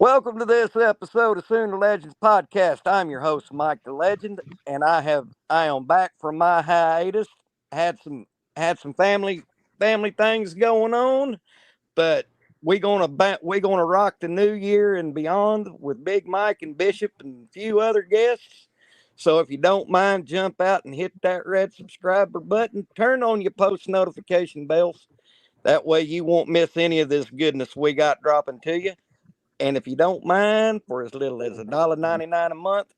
Welcome to this episode of Sooner Legends Podcast. I'm your host, Mike the Legend, and I am back from my hiatus. Had some had some family things going on, but we gonna rock the new year and beyond with Big Mike and Bishop and a few other guests. So if you don't mind, jump out and hit that red subscriber button. Turn on your post notification bells. That way you won't miss any of this goodness we got dropping to you. And if you don't mind, for as little as $1.99 a month,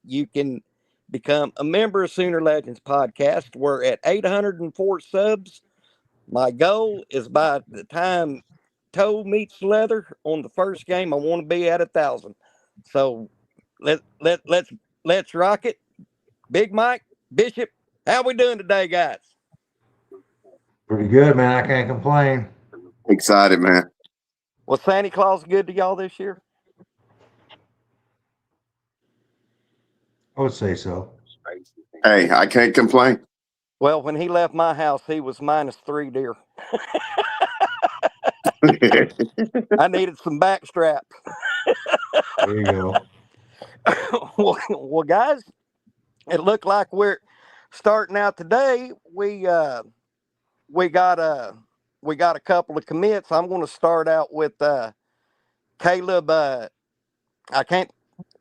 you can become a member of Sooner Legends Podcast. We're at 804 subs. My goal is by the time toe meets leather on the first game, I want to be at 1,000. So let let let's let's rock it. Big Mike, Bishop, how we doing today, guys? Pretty good, man. I can't complain. Excited, man. Was Santa Claus good to y'all this year? I would say so. Hey, I can't complain. Well, when he left my house, he was -3 deer. I needed some back straps. There you go. Well, guys, it looked like we're starting out today. We got a couple of commits. I'm going to start out with Caleb. I can't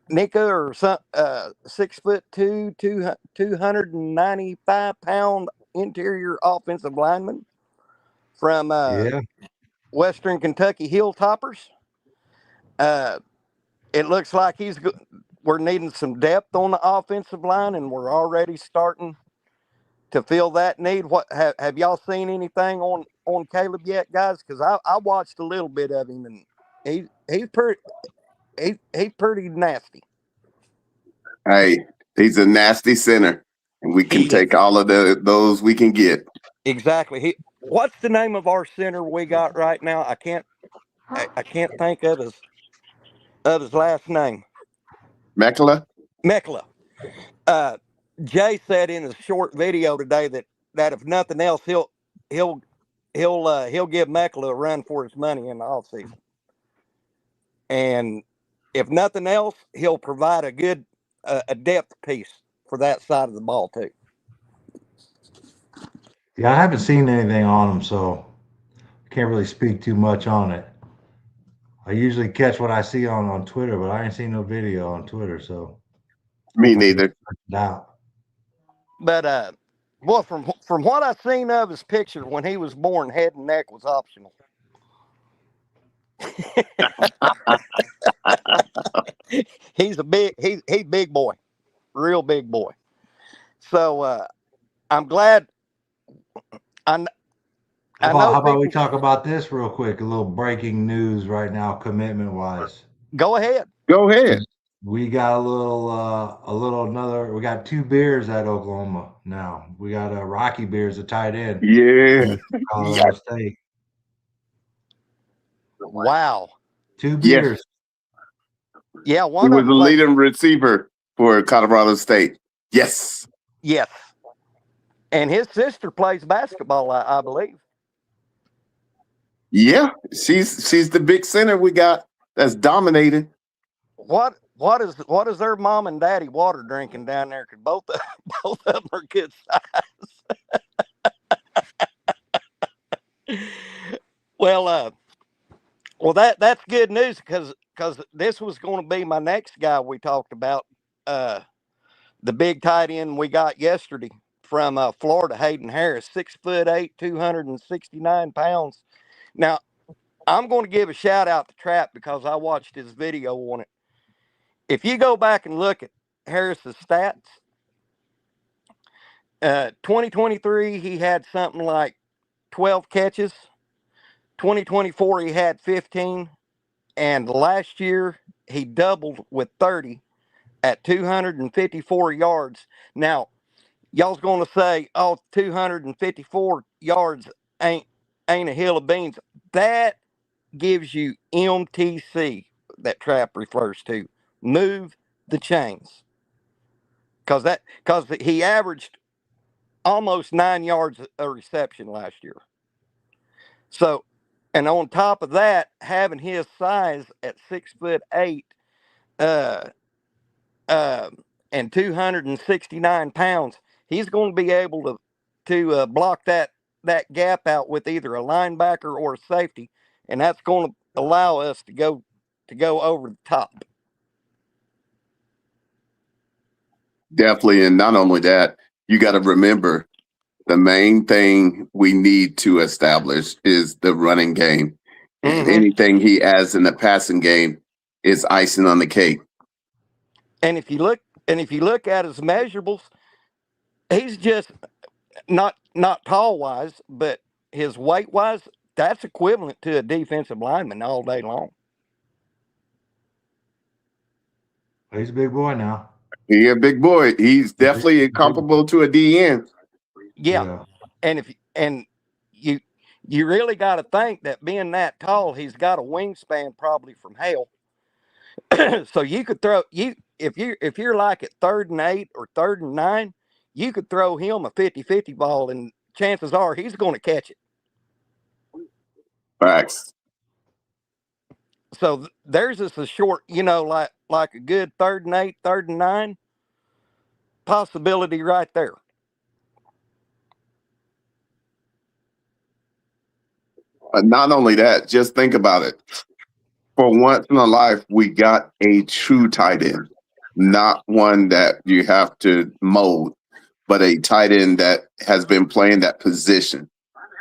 Nika or some 6'2", 295 pound interior offensive lineman from Yeah. Western Kentucky Hilltoppers. It looks like we're needing some depth on the offensive line, and we're already starting to fill that need. What have y'all seen anything on Caleb yet, guys? Because I watched a little bit of him, and he's pretty nasty. Hey, he's a nasty center, and we can He is. take all of those we can get. Exactly. What's the name of our center we got right now? I can't think of his last name. Mekla? Mekla. Jay said in a short video today that if nothing else, he'll give Mekla a run for his money in the offseason. And if nothing else, he'll provide a good a depth piece for that side of the ball too. Yeah, I haven't seen anything on him, so I can't really speak too much on it. I usually catch what I see on Twitter, but I ain't seen no video on Twitter, so Me I have to neither. check it out. But well, from what I've seen of his picture when he was born, head and neck was optional. He's big boy, real big boy. So I'm glad. I How I about, know how about we people. talk about this real quick? A little breaking news right now, commitment wise. Go ahead. Go ahead. We got we got two beers at Oklahoma now. We got a Rocky Beers, a tight end, Yeah. Colorado Yes. State. Wow. Two Yes. beers. Yeah, He one was of the them plays. leading receiver for Colorado State. Yes. Yes, and his sister plays basketball, I believe. Yeah. She's the big center we got that's dominating. What is their mom and daddy water drinking down there? Because both of them are good size. Well, that's good news because this was going to be my next guy we talked about, the big tight end we got yesterday from Florida, Hayden Harris, 6'8", 269 pounds. Now I'm going to give a shout out to Trap because I watched his video on it. If you go back and look at Harris's stats, 2023 he had something like 12 catches. 2024 he had 15, and last year he doubled with 30 at 254 yards. Now, y'all's going to say, "Oh, 254 yards ain't a hill of beans." That gives you MTC, that Trap refers to. Move the chains. Because he averaged almost 9 yards a reception last year. So And on top of that, having his size at 6'8", uh, uh, and 269 pounds, he's going to be able to block that gap out with either a linebacker or a safety, and that's going to allow us to go over the top. Definitely. And not only that, you got to remember the main thing we need to establish is the running game. And Mm-hmm. anything he adds in the passing game is icing on the cake. And if you look at his measurables, he's just not tall wise, but his weight wise, that's equivalent to a defensive lineman all day long. He's a big boy now. He's a big boy. He's definitely comparable to a DN. Yeah. And you really got to think that being that tall, he's got a wingspan probably from hell. So you could throw if you're like at 3rd and 8 or 3rd and 9, you could throw him a 50-50 ball, and chances are he's going to catch it. Facts. So there's just a short, like a good 3rd and 8, 3rd and 9 possibility right there. Not only that, just think about it. For once in a life, we got a true tight end, not one that you have to mold, but a tight end that has been playing that position.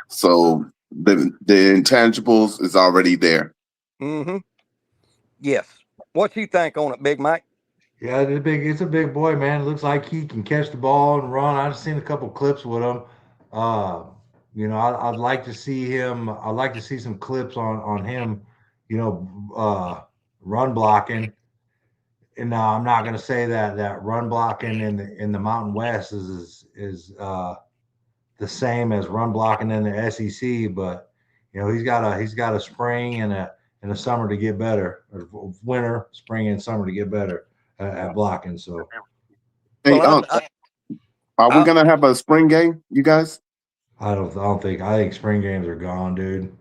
So the intangibles is already there. Mm-hmm. Yes. What you think on it, Big Mike? Yeah, it's a big boy, man. It looks like he can catch the ball and run. I've seen a couple clips with him. Uh, I'd like to see him. I'd like to see some clips on him. Run blocking. And now I'm not going to say that run blocking in the Mountain West is the same as run blocking in the SEC, but he's got a spring and a summer to get better, or winter, spring, and summer to get better at blocking. So, Hey, Well, are we gonna have a spring game, you guys? I think spring games are gone, dude.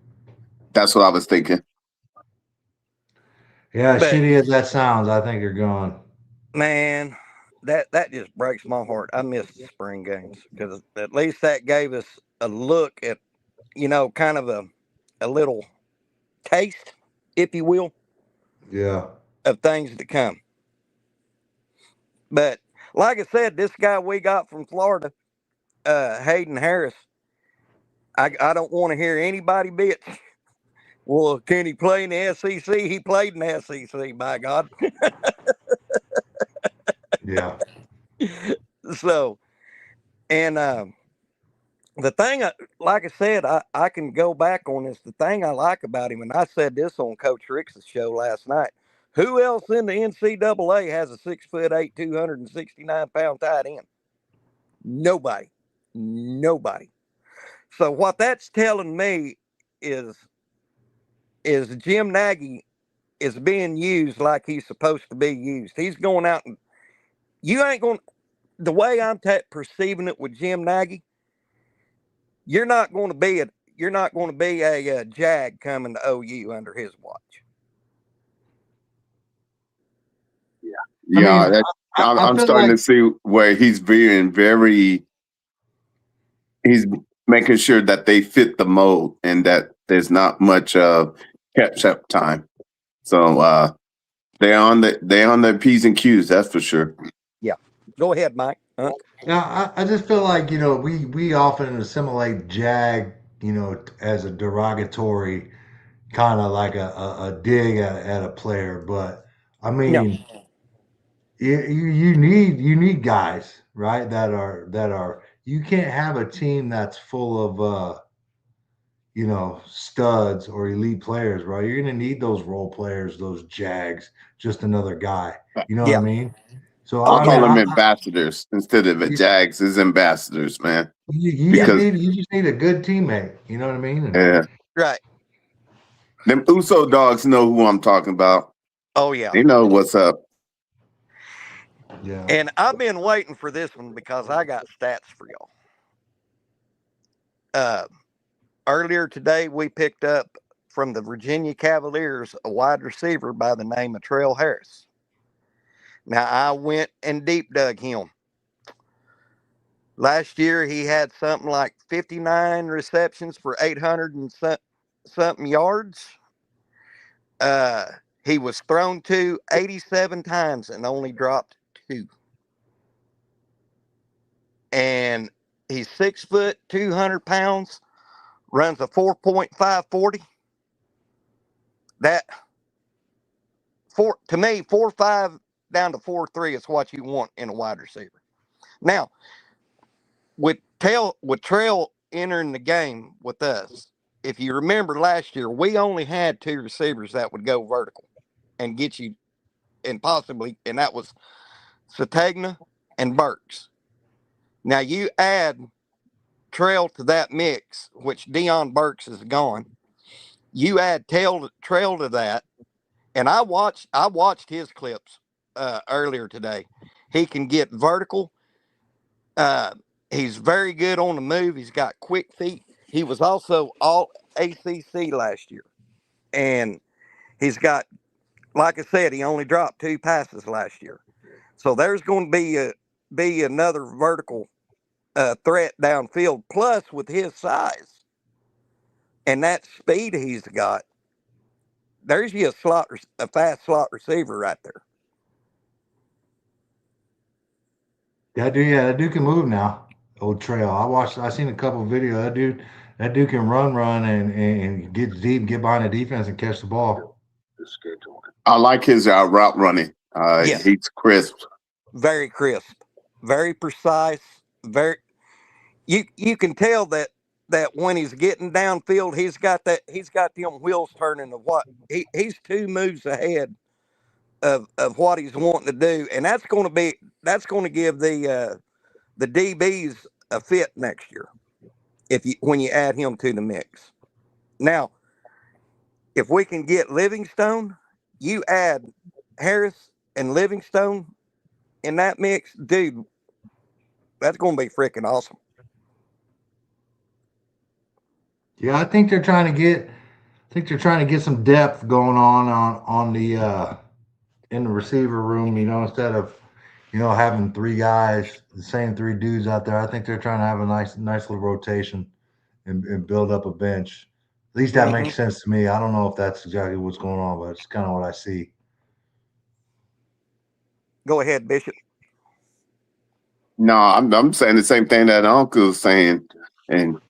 That's what I was thinking. Yeah, But- shitty as that sounds, I think they're gone. man, that just breaks my heart. I miss the spring games because at least that gave us a look at, kind of a little taste, if you will, Yeah. of things to come. But like I said, this guy we got from Florida, Hayden Harris, I don't want to hear anybody bitch. Well, can he play in the SEC? He played in the SEC, by God. Yeah. So, and the thing, like I said, I can go back on this. The thing I like about him, and I said this on Coach Rick's show last night. Who else in the NCAA has a 6'8", 269-pound tight end? Nobody. So what that's telling me is Jim Nagy is being used like he's supposed to be used. He's going out and you ain't going. The way I'm perceiving it with Jim Nagy, you're not going to be a Jag coming to OU under his watch. Yeah, I I'm feel starting like to see where he's being he's making sure that they fit the mold and that there's not much catch up time. So they're on their P's and Q's, that's for sure. Yeah. Go ahead, Mike. yeah, I just feel like we often assimilate Jag as a derogatory kind of like a dig at a player, but I mean, you need guys, right? That are you can't have a team that's full of studs or elite players, right? You're gonna need those role players, those Jags, just another guy. You know what I mean? So I'll I mean, call them ambassadors instead of Jags is ambassadors, man. you just need a good teammate. You know what I mean? Yeah. Right. Them Uso dogs know who I'm talking about. Oh, yeah. They know what's up. Yeah. And I've been waiting for this one because I got stats for y'all. Earlier today, we picked up from the Virginia Cavaliers, a wide receiver by the name of Trell Harris. Now, I went and deep dug him. Last year, he had something like 59 receptions for 800 and something yards. He was thrown to 87 times and only dropped 2. And he's 6 foot, 200 pounds, runs a 4.540. That, to me, 4.5 down to 4.3 is what you want in a wide receiver. Now, with Trell entering the game with us, if you remember last year, we only had 2 receivers that would go vertical and get you, and that was Sategna and Burks. Now you add Trell to that mix, which Deion Burks is gone. You add Trell to that, and I watched his clips earlier today. He can get vertical. He's very good on the move. He's got quick feet. He was also all ACC last year, and he's got, like I said, he only dropped 2 passes last year. So there's going to be another vertical threat downfield. Plus, with his size and that speed he's got, there's you a fast slot receiver right there. That dude can move now. Old Trail. I seen a couple of videos. That dude can run and get deep, get behind the defense and catch the ball. I like his route running. Yes. He's crisp. Very crisp, very precise. You can tell that when he's getting downfield, he's got them wheels turning of what he's 2 moves ahead of what he's wanting to do, and that's going to give the DBs a fit next year when you add him to the mix. Now, if we can get Livingstone, you add Harris and Livingstone in that mix, dude, that's going to be freaking awesome. Yeah, I think they're trying to get some depth going on the in the receiver room. Instead of having 3 guys, the same 3 dudes out there. I think they're trying to have a nice little rotation and build up a bench. At least that makes sense to me. I don't know if that's exactly what's going on, but it's kind of what I see. Go ahead, Bishop. No, I'm saying the same thing that Uncle's saying. And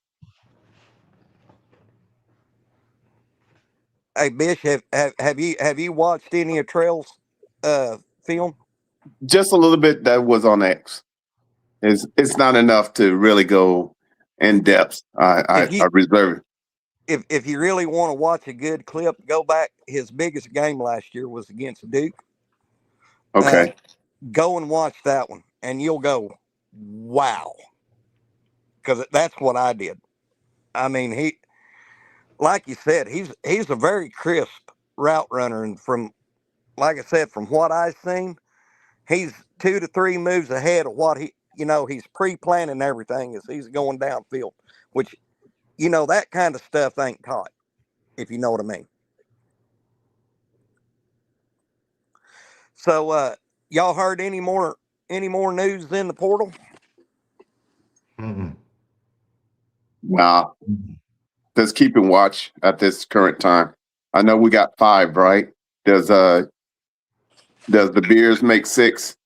hey, Bishop, have you watched any of Trell's film? just a little bit that was on X. It's not enough to really go in depth. I reserve it. If you really want to watch a good clip, go back. His biggest game last year was against Duke. Okay. Go and watch that one, and you'll go, wow. Because that's what I did. I mean, like you said, he's a very crisp route runner, and like I said, from what I've seen, he's 2 to 3 moves ahead of what he's pre-planning everything as he's going downfield, which, that kind of stuff ain't taught, if you know what I mean. So, y'all heard any more news in the portal? Wow. Just keeping watch at this current time. I know we got 5, right? Does the Bears make 6?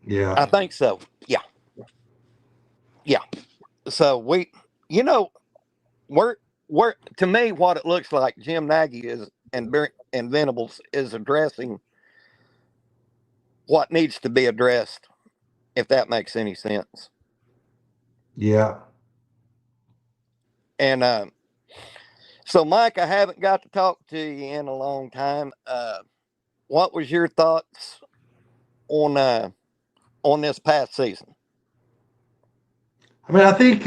Yeah, I think so. Yeah. So we're to me, what it looks like, Jim Nagy is and Venables is addressing what needs to be addressed, if that makes any sense. Yeah. And so, Mike, I haven't got to talk to you in a long time. What was your thoughts on this past season? I mean, I think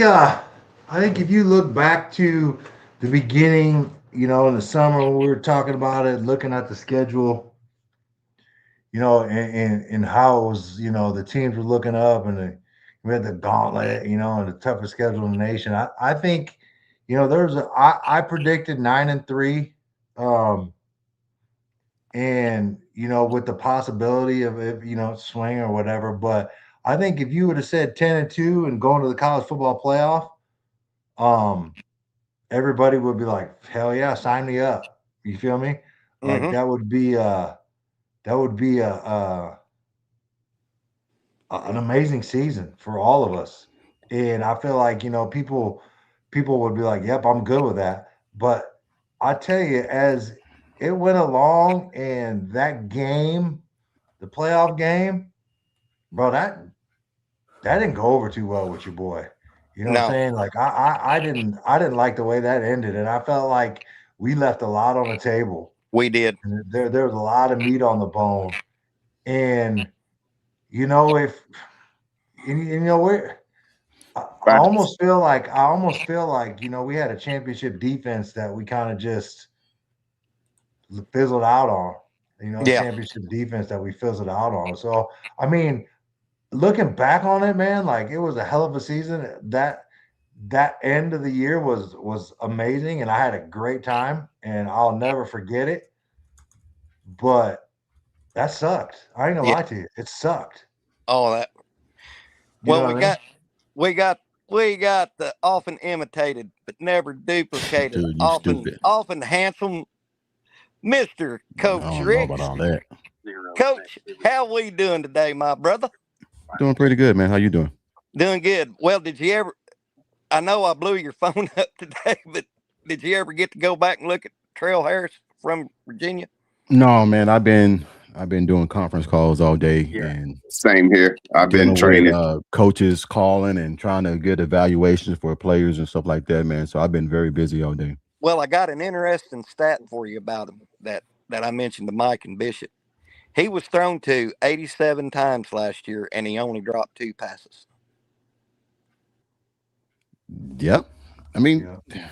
if you look back to the beginning, in the summer when we were talking about it, looking at the schedule, and how it was, the teams were looking up and we had the gauntlet, and the toughest schedule in the nation. I think, I predicted 9-3 Um, and with the possibility of it, swing or whatever. But I think if you would have said 10-2 and going to the college football playoff, um, everybody would be like, hell yeah, sign me up. You feel me? Like Mm-hmm. that would be an amazing season for all of us. And I feel like, people would be like, yep, I'm good with that. But I tell you, as it went along and that game, the playoff game, bro, that didn't go over too well with your boy. You know what I'm No, saying? Like I didn't like the way that ended, and I felt like we left a lot on the table. we did. And there was a lot of meat on the bone. And if we're Facts. I almost feel like we had a championship defense that we kind of just fizzled out on. A Yeah, championship defense that we fizzled out on. So I mean, looking back on it, man, like it was a hell of a season. That end of the year was amazing, and I had a great time, and I'll never forget it. But that sucked. I ain't gonna yeah. lie to you, it sucked. All that. You Well, know what I mean? we got, we got the often imitated but never duplicated, Dude, you stupid. often handsome Mister I Coach don't know about Rich. all that. Coach, how we doing today, my brother? Doing pretty good, man. How you doing? Doing good. Well, did you ever? I know I blew your phone up today, but did you ever get to go back and look at Trell Harris from Virginia? No, man. I've been doing conference calls all day and Same here. I've been dealing with training. coaches calling and trying to get evaluations for players and stuff like that, man. So I've been very busy all day. Well, I got an interesting stat for you about him that I mentioned to Mike and Bishop. He was thrown to 87 times last year, and he only dropped 2 passes. Yep. I mean, Yeah.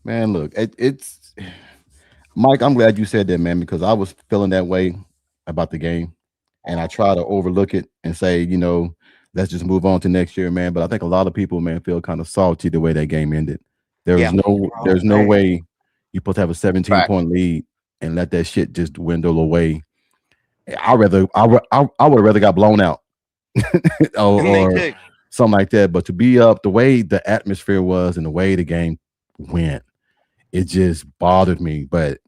man, look, it's Mike. I'm glad you said that, man, because I was feeling that way about the game, and I try to overlook it and say, let's just move on to next year, man. But I think a lot of people, man, feel kind of salty the way that game ended. Yeah, There's no Man. way you're supposed to have a 17 Fact. point lead and let that shit just dwindle away. I would have rather got blown out me or too. something like that. But to be up the way the atmosphere was and the way the game went, it just bothered me. But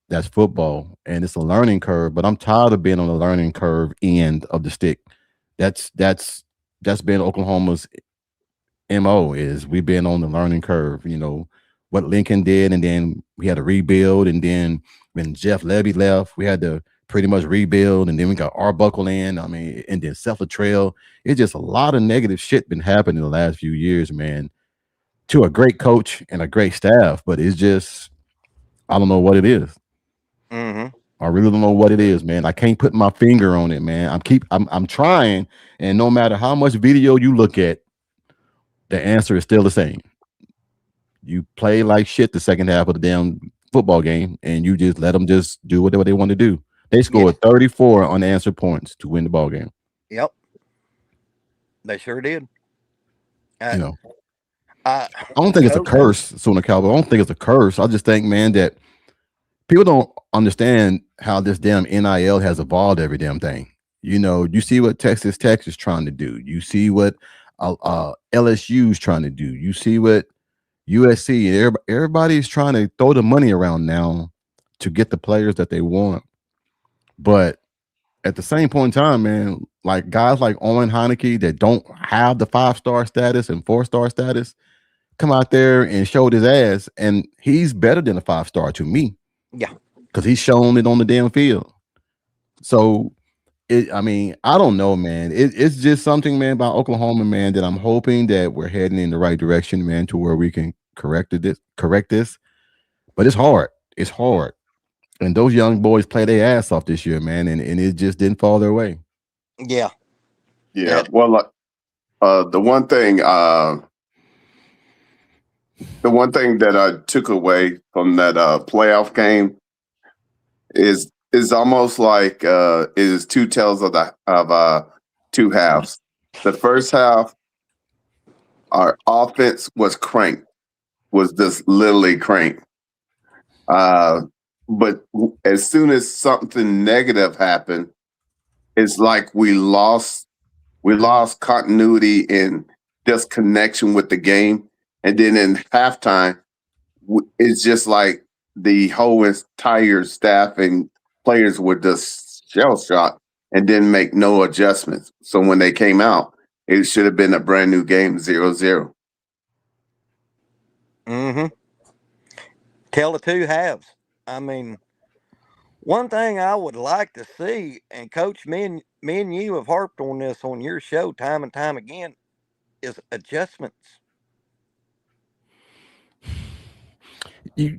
that's football and it's a learning curve. But I'm tired of being on the learning curve end of the stick. That's been Oklahoma's MO is we've been on the learning curve, what Lincoln did, and then we had to rebuild, and then when Jeff Levy left, we had to pretty much rebuild, and then we got Arbuckle in. I mean, and then Seth Trail. It's just a lot of negative shit been happening in the last few years, man. To a great coach and a great staff, but it's just I don't know what it is. Hmm. I really don't know what it is, man. I can't put my finger on it, man. I'm trying, and no matter how much video you look at, the answer is still the same. You play like shit the second half of the damn football game, and you just let them just do whatever they want to do. They Yeah. scored 34 unanswered points to win the ball game. Yep. They sure did. You Uh, know, I, I don't think it's a Coach, curse, Sooner Cowboy. I don't think it's a curse. I just think, man, that people don't understand how this damn NIL has evolved every damn thing. You see what Texas Tech is trying to do. You see what LSU is trying to do. You see what USC. Everybody is trying to throw the money around now to get the players that they want. But at the same point in time, man, like guys like Owen Heineke that don't have the 5-star status and 4-star status come out there and showed his ass, and he's better than a 5-star to me yeah, because he's shown it on the damn field. So I mean, I don't know, man. It's just something, man, about Oklahoma, man, that I'm hoping that we're heading in the right direction, man, to where we can correct this. But it's hard. It's hard. And those young boys play their ass off this year, man, and it just didn't fall their way. yeah. Yeah. Well, the one thing that I took away from that playoff game is almost like it is two tales of two halves. The first half, our offense was just literally cranked. Uh, but as soon as something negative happened, it's like we lost continuity and disconnection with the game. And then in halftime, it's just like the whole entire staff and players were just shell shocked and didn't make no adjustments. So when they came out, it should have been a brand new game, 0-0. Mm-hmm. Tell the two halves. I mean, one thing I would like to see, and Coach, me and you have harped on this on your show time and time again, is adjustments. You,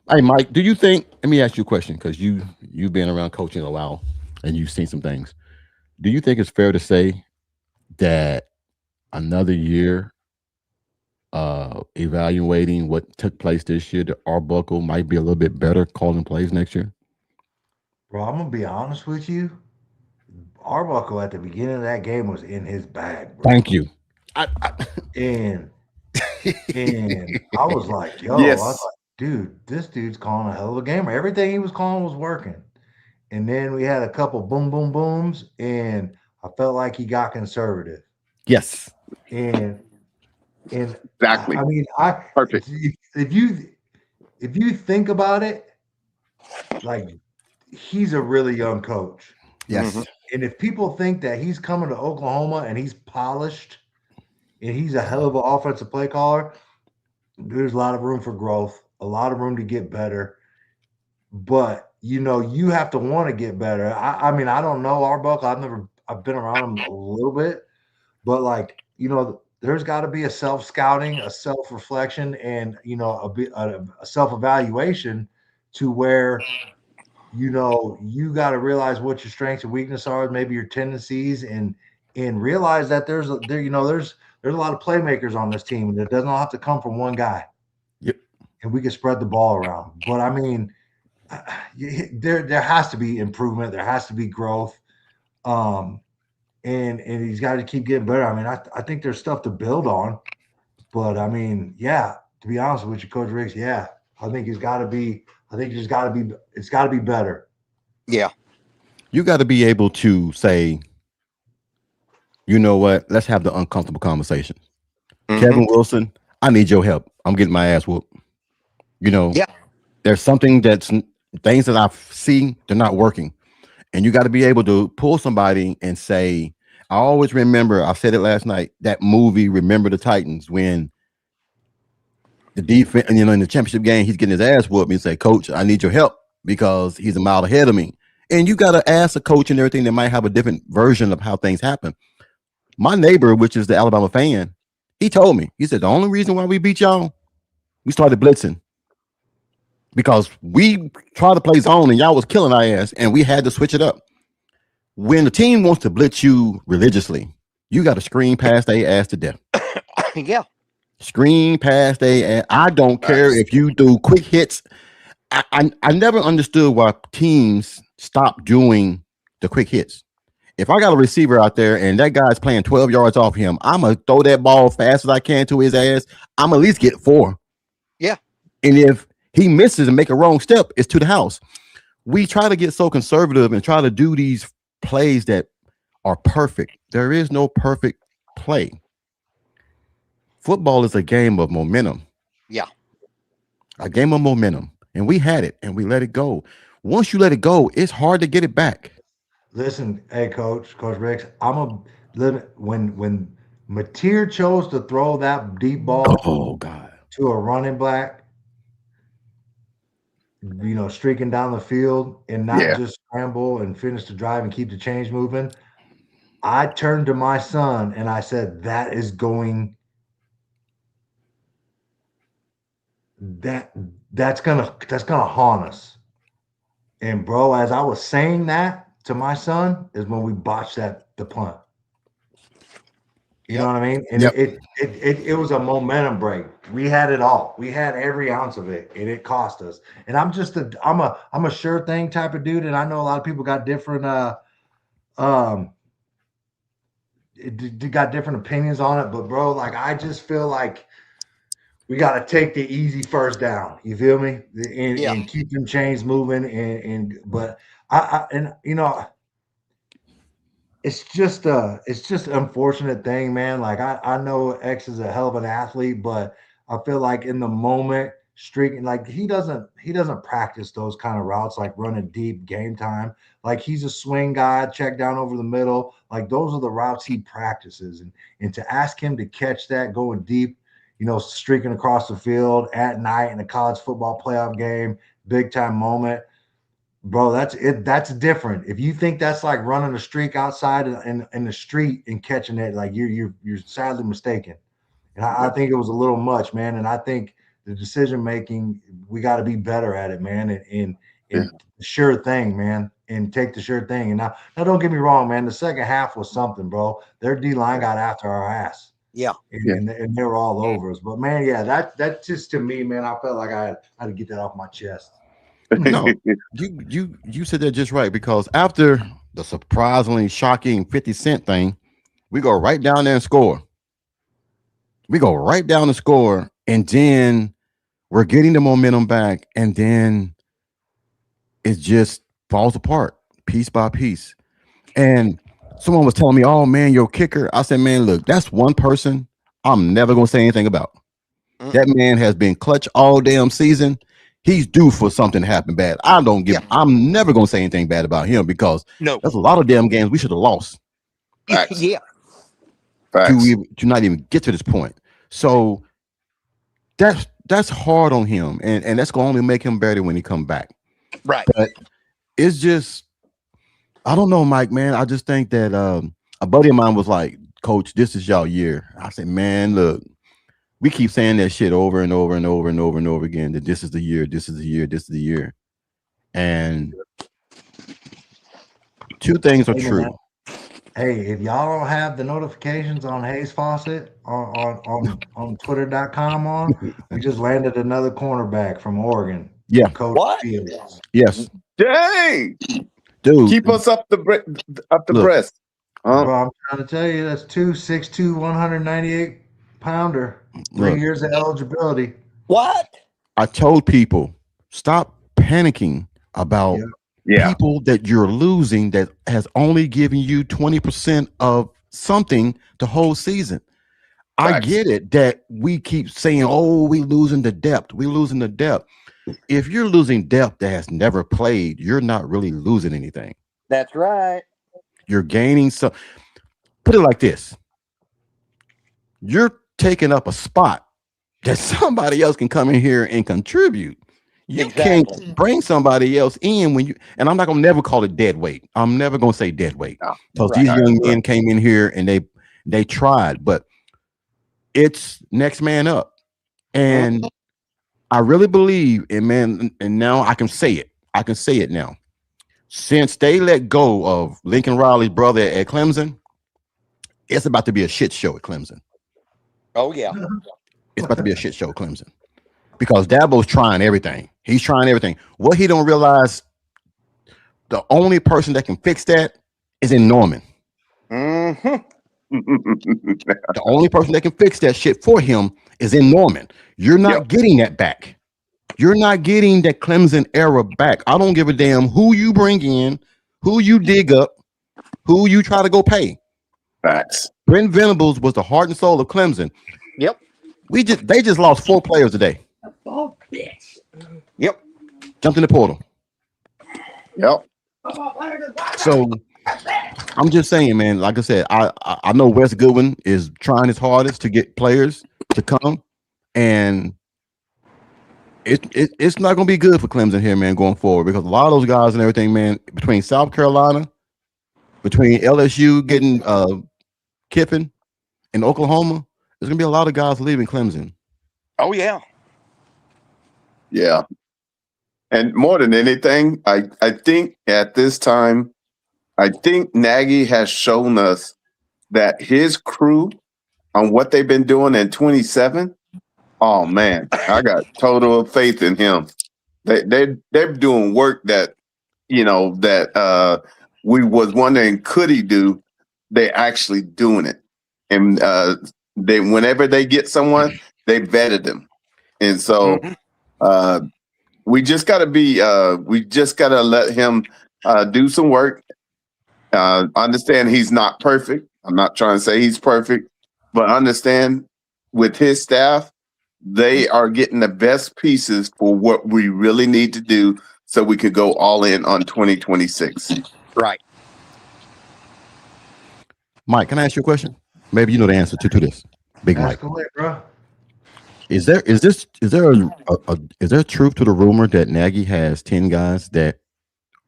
hey, Mike, do you think? Let me ask you a question because you've been around coaching a while and you've seen some things. Do you think it's fair to say that another year evaluating what took place this year, that Arbuckle might be a little bit better calling plays next year? Bro, I'm gonna be honest with you. Arbuckle at the beginning of that game was in his bag, bro. Thank you. I And and I was like, yo, I was Yes, like, dude, this dude's calling a hell of a game. Everything he was calling was working. And then we had a couple boom, boom, booms, and I felt like he got conservative. yes. And and I exactly. mean, I Perfect. if you if you think about it, like he's a really young coach. Mm-hmm. Yes. And if people think that he's coming to Oklahoma and he's polished and he's a hell of an offensive play caller, there's a lot of room for growth, a lot of room to get better. But you have to want to get better. I mean, I don't know Arbuckle. I've been around him a little bit, but like, there's got to be a self scouting, a self reflection, and a self evaluation to where you got to realize what your strengths and weaknesses are, maybe your tendencies, and realize that there's a lot of playmakers on this team, and it doesn't all have to come from one guy, Yep. and we can spread the ball around. But I mean, there has to be improvement, there has to be growth, um, and he's got to keep getting better. I mean, I think there's stuff to build on, but I mean, yeah, to be honest with you, Coach Riggs, yeah, I think he's got to be. I think it's got to be better. Yeah. You got to be able to say, you know what? Let's have the uncomfortable conversation. Mm-hmm. Kevin Wilson, I need your help. I'm getting my ass whooped. You know, Yeah. there's something things that I see, they're not working. And you got to be able to pull somebody and say, I always remember, I said it last night, that movie, Remember the Titans, when the defense, in the championship game, he's getting his ass whooped and say, Coach, I need your help because he's a mile ahead of me. And you got to ask a coach and everything that might have a different version of how things happen. My neighbor, which is the Alabama fan, he told me, he said, the only reason why we beat y'all, we started blitzing because we tried to play zone and y'all was killing our ass and we had to switch it up. When the team wants to blitz you religiously, you got to screen past their ass to death. Yeah. Screen past their ass. I don't care Facts. if you do quick hits. I never understood why teams stop doing the quick hits. If I got a receiver out there and that guy's playing 12 yards off him, I'm going to throw that ball fast as I can to his ass. I'm at least get 4. Yeah. And if he misses and make a wrong step, it's to the house. We try to get so conservative and try to do these plays that are perfect. There is no perfect play. Football is a game of momentum, Yeah. a game of momentum. And we had it and we let it go. Once you let it go, it's hard to get it back. Listen, hey, Coach Riggs, when Mateer chose to throw that deep ball Oh, God. to a running back, streaking down the field and not Yeah. just scramble and finish the drive and keep the change moving. I turned to my son and I said, that that's gonna haunt us. And bro, as I was saying that to my son, is when we botched the punt. You know Yep. what I mean? And Yep. it was a momentum break. We had it all. We had every ounce of it, and it cost us. And I'm a sure thing type of dude, and I know a lot of people got different um got different opinions on it. But bro, like I just feel like we got to take the easy first down. You feel me? Yeah. And keep them chains moving. But I and you know, it's just an unfortunate thing, man. Like I know X is a hell of an athlete, but I feel like in the moment streaking, like he doesn't practice those kind of routes, like running deep game time. Like he's a swing guy, check down over the middle. Like those are the routes he practices, and to ask him to catch that going deep, streaking across the field at night in a college football playoff game, big time moment. Bro, that's it. That's different. If you think that's like running a streak outside in the street and catching it, like you're sadly mistaken. And I think it was a little much, man. And I think the decision making, we got to be better at it, man. And sure thing, man. And take the sure thing. And now, don't get me wrong, man. The second half was something, bro. Their D line got after our ass. Yeah. And they were all over us. But man, yeah, that just to me, man, I felt like I had to get that off my chest. No, you said that just right, because after the surprisingly shocking 50 Cent thing, we go right down there and score. We go right down the score, and then we're getting the momentum back, and then it just falls apart piece by piece. And someone was telling me, "Oh man, your kicker." I said, "Man, look, that's one person I'm never gonna say anything about. That man has been clutch all damn season. He's due for something to happen bad. I don't give. I'm never gonna say anything bad about him, because there's a lot of damn games we should have lost. Facts. Yeah. Facts. To not even get to this point. So that's hard on him, and that's gonna only make him better when he come back. Right. But it's just, I don't know, Mike, man. I just think that a buddy of mine was like, "Coach, this is y'all year." I said, "Man, look, we keep saying that shit over and over and over and over and over again, that this is the year, this is the year, this is the year." And two things are true. Hey, if y'all don't have the notifications on Hayes Fawcett on Twitter.com we just landed another cornerback from Oregon. Yeah. Coach Fields. Yes. Dang. Dude. Keep us up the breast. Bro, I'm trying to tell you, that's 262, 198 pounder. 3 years of eligibility. What? I told people, stop panicking about people that you're losing that has only given you 20% of something the whole season. I get it that we keep saying, "Oh, we losing the depth. We losing the depth." If you're losing depth that has never played, you're not really losing anything. That's right. You're gaining some. Put it like this. You're taking up a spot that somebody else can come in here and contribute. You can't bring somebody else in when you, and I'm not gonna never call it dead weight. I'm never gonna say dead weight, because these young men came in here and they tried, but it's next man up. And I really believe, and man, and now I can say it. I can say it now. Since they let go of Lincoln Riley's brother at Clemson, it's about to be a shit show at Clemson. Oh yeah. It's about to be a shit show at Clemson, because Dabo's trying everything. He's trying everything. What he don't realize, the only person that can fix that is in Norman. The only person that can fix that shit for him is in Norman. You're not getting that back. You're not getting that Clemson era back. I don't give a damn who you bring in, who you dig up, who you try to go pay. Facts. Brent Venables was the heart and soul of Clemson. Yep. They just lost 4 players today. Yep. Jumped in the portal. Yep. So I'm just saying, man, like I said, I know Wes Goodwin is trying his hardest to get players to come, and it's not going to be good for Clemson here, man, going forward, because a lot of those guys and everything, man, between South Carolina, between LSU getting Kiffin, and Oklahoma, there's going to be a lot of guys leaving Clemson. Oh yeah. Yeah. And more than anything, I think at this time, I think Nagy has shown us that his crew, on what they've been doing in 27, oh man, I got total faith in him. They're doing work that, that we was wondering, could he do? They actually doing it. And they, whenever they get someone, they vetted them. And so we just got to let him do some work. Understand he's not perfect. I'm not trying to say he's perfect, but understand with his staff, they are getting the best pieces for what we really need to do so we could go all in on 2026. Right. Mike, can I ask you a question? Maybe you know the answer to this. Big Mike. Ask away, bro. Is there truth to the rumor that Nagy has 10 guys that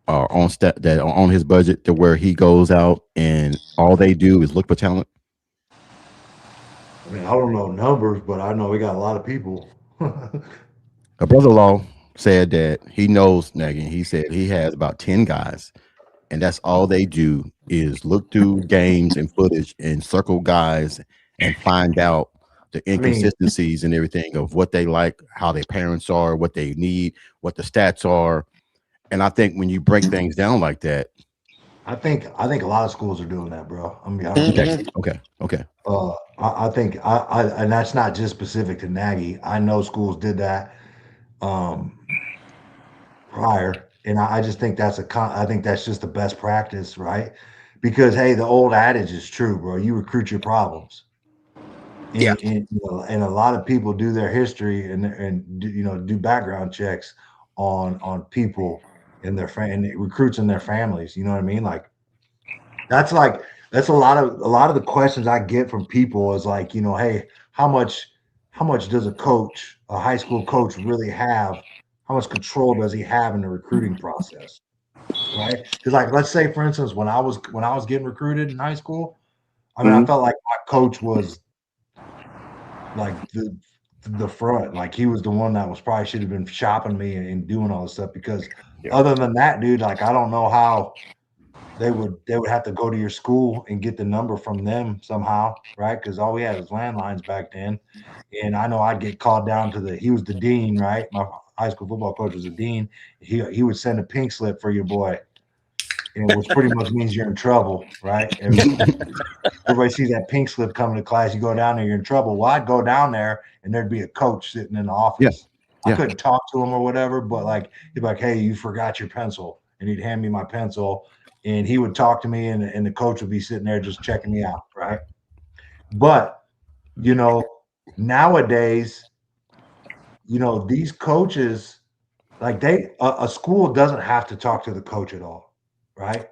are on his budget to where he goes out and all they do is look for talent? I mean, I don't know numbers, but I know we got a lot of people. A brother-in-law said that he knows Nagy. He said he has about 10 guys, and that's all they do is look through games and footage and circle guys and find out the inconsistencies and everything of what they like, how their parents are, what they need, what the stats are. And I think when you break things down like that, I think a lot of schools are doing that, bro. I'm gonna be honest. okay. I think and that's not just specific to Nagy. I know schools did that prior, and I just think I think that's just the best practice, right? Because hey, the old adage is true, bro. You recruit your problems. And a lot of people do their history and do background checks on people and and recruits in their families. You know what I mean? That's a lot of the questions I get from people is like, hey, how much does a high school coach really have? How much control does he have in the recruiting process? Right? Because let's say for instance, when I was getting recruited in high school, I mean, I felt like my coach was like the front, like he was the one that was probably should have been shopping me and doing all this stuff because other than that, dude, like I don't know how they would have to go to your school and get the number from them somehow, right? Because all we had was landlines back then. And I know I'd get called down to he was the dean, right? My high school football coach was the dean. He would send a pink slip for your boy, and which pretty much means you're in trouble, right? Everybody sees that pink slip coming to class. You go down there, you're in trouble. Well, I'd go down there, and there'd be a coach sitting in the office. I couldn't talk to him or whatever, but he'd be like, "Hey, you forgot your pencil," and he'd hand me my pencil, and he would talk to me, and the coach would be sitting there just checking me out, right? But nowadays, these coaches, a school doesn't have to talk to the coach at all, right?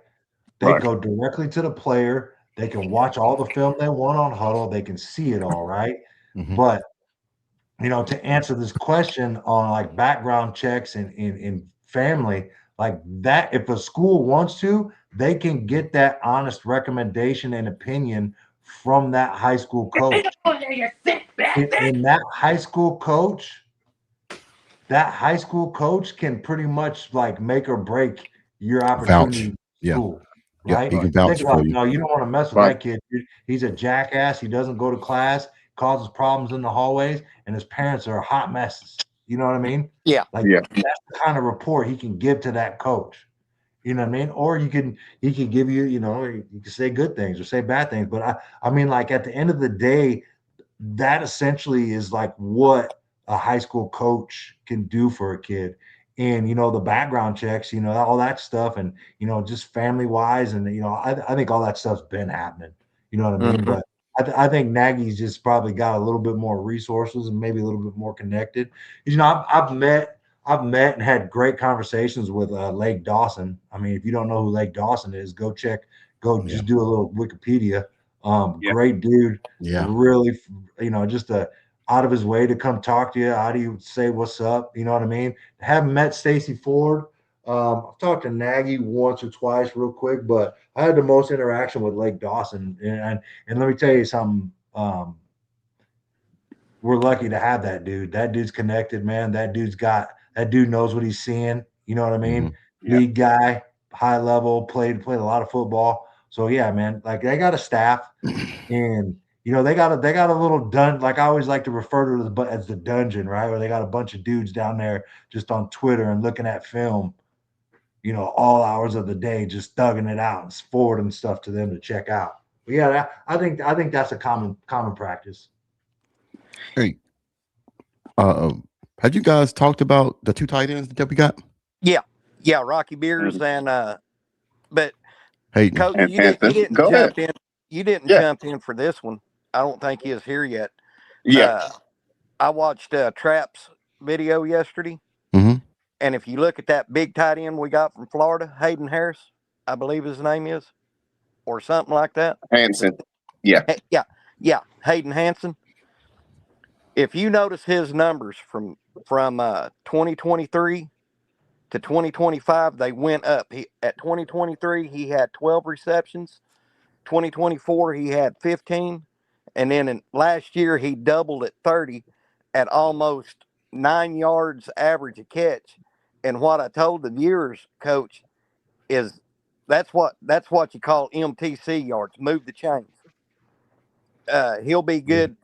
They go directly to the player. They can watch all the film they want on Huddle. They can see it all, right? But to answer this question on background checks and in family, like that, if a school wants to, they can get that honest recommendation and opinion from that high school coach. And that high school coach can pretty much make or break your opportunity in school. Right? He can vouch for you. No, you don't want to mess with that kid. He's a jackass. He doesn't go to class, causes problems in the hallways, and his parents are hot messes. You know what I mean? Yeah. That's the kind of report he can give to that coach. You know what I mean? Or he can give you, you can say good things or say bad things. But I mean, at the end of the day, that essentially is what a high school coach can do for a kid. And the background checks, all that stuff, and just family wise, and I think all that stuff's been happening. You know what I mean? But I think Nagy's just probably got a little bit more resources and maybe a little bit more connected. I've met and had great conversations with Lake Dawson. I mean, if you don't know who Lake Dawson is, just do a little Wikipedia. Great dude. Really, just out of his way to come talk to you. How do you say what's up? You know what I mean? Haven't met Stacy Ford. I've talked to Nagy once or twice real quick, but I had the most interaction with Lake Dawson. And let me tell you something. We're lucky to have that dude. That dude's connected, man. That dude knows what he's seeing. You know what I mean? Lead guy, high level, played a lot of football. So yeah, man, they got a staff and they got a little like I always like to refer to it as the dungeon, right? Where they got a bunch of dudes down there just on Twitter and looking at film, all hours of the day, just thugging it out and forwarding stuff to them to check out. But yeah, I think that's a common practice. Hey, Had you guys talked about the two tight ends that we got? Yeah, yeah, Rocky Beers and but Hayden. Coach, And Hampton, you didn't go ahead. jump in. You didn't Yeah, jump in for this one. I don't think he is here yet. yeah. Uh, I watched Trap's video yesterday, Mm-hmm. and if you look at that big tight end we got from Florida, Hayden Harris, I believe his name is, or something like that. Hanson. Yeah. Yeah, yeah, Hayden Hansen. If you notice his numbers from 2023 to 2025, they went up. He at 2023 he had 12 receptions. 2024 he had 15, and then last year he doubled at 30 at almost 9 yards average a catch. And what I told the viewers, Coach, is that's what you call MTC yards. Move the chains. He'll be good.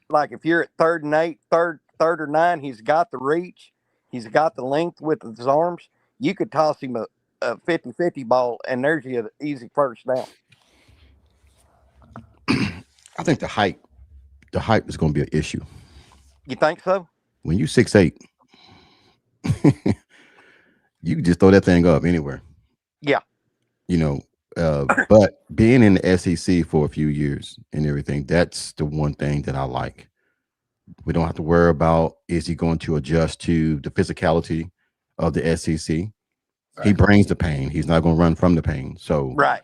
Like if you're at 3rd and 8, third or 9, he's got the reach, he's got the length with his arms. You could toss him a 50-50 ball, and there's your easy first down. I think the height is going to be an issue. You think so? When you 6'8", you can just throw that thing up anywhere. Yeah. You know, but being in the SEC for a few years and everything, that's the one thing that I like. We don't have to worry about, is he going to adjust to the physicality of the SEC? He brings the pain. He's not going to run from the pain. So, Right.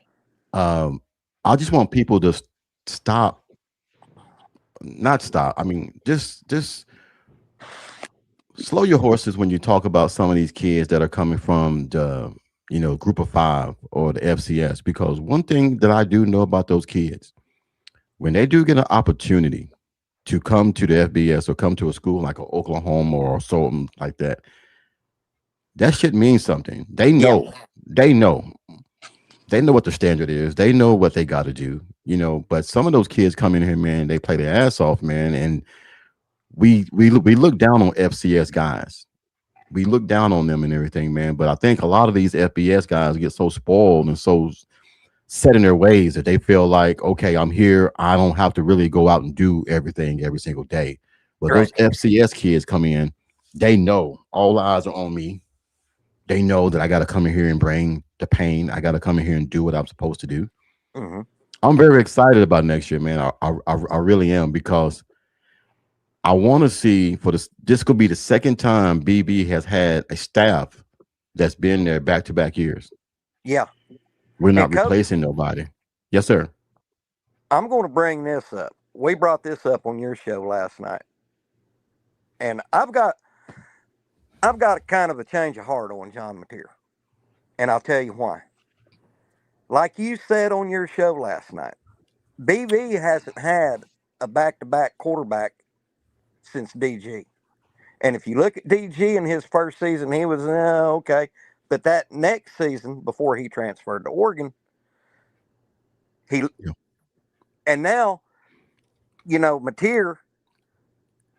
I just want people to stop, not stop. I mean, just slow your horses when you talk about some of these kids that are coming from the, group of 5 or the FCS, because one thing that I do know about those kids, when they do get an opportunity to come to the FBS or come to a school like Oklahoma or something like that, that shit means something. They know, they know what the standard is. They know what they got to do, but some of those kids come in here, man, they play their ass off, man. And we look down on FCS guys. We look down on them and everything, man. But I think a lot of these FBS guys get so spoiled and so set in their ways that they feel like, okay, I'm here. I don't have to really go out and do everything every single day. But Right. those FCS kids come in, they know all eyes are on me. They know that I got to come in here and bring the pain. I got to come in here and do what I'm supposed to do. Mm-hmm. I'm very excited about next year, man. I really am, because I want to see this could be the second time BB has had a staff that's been there back-to-back years. Yeah. We're not And Coach, replacing nobody. Yes, sir. I'm going to bring this up. We brought this up on your show last night, and I've got kind of a change of heart on John Mateer, and I'll tell you why. Like you said on your show last night, BV hasn't had a back-to-back quarterback since DG. And if you look at DG in his first season, he was okay. But that next season, before he transferred to Oregon, Yeah. and now, Mateer,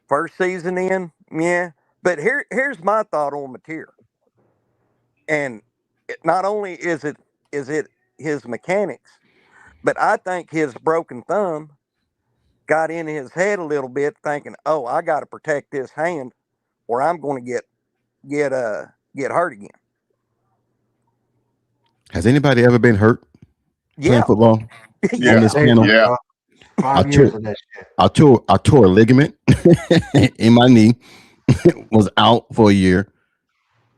first season in, yeah. But here's my thought on Mateer. And not only is it his mechanics, but I think his broken thumb got in his head a little bit, thinking, "Oh, I got to protect this hand, or I'm going to get hurt again." Has anybody ever been hurt playing Yeah, football on Yeah. this panel? Yeah. 5 years of that shit. I tore a ligament in my knee. Was out for a year.